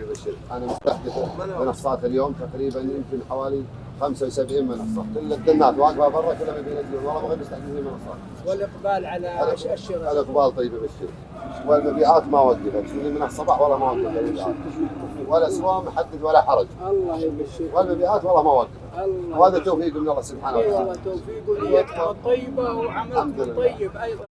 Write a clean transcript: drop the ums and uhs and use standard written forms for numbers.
يبشر. انا مستحدث منصات اليوم تقريبا يمكن حوالي 75 منصه، كل الدنات واقفه برا كلهم ينزلون، والله ما غير مستحدثين منصات. والاقبال على الشراء. الاقبال طيب يبشر. والمبيعات ما وقفت من الصباح والله ما وقفت المبيعات، ولا سواء محدد ولا حرج. الله يبشر. والمبيعات والله ما وقفت. وهذا توفيق من الله سبحانه وتعالى. والله توفيق ونيتنا طيبه وعملكم طيب ايضا.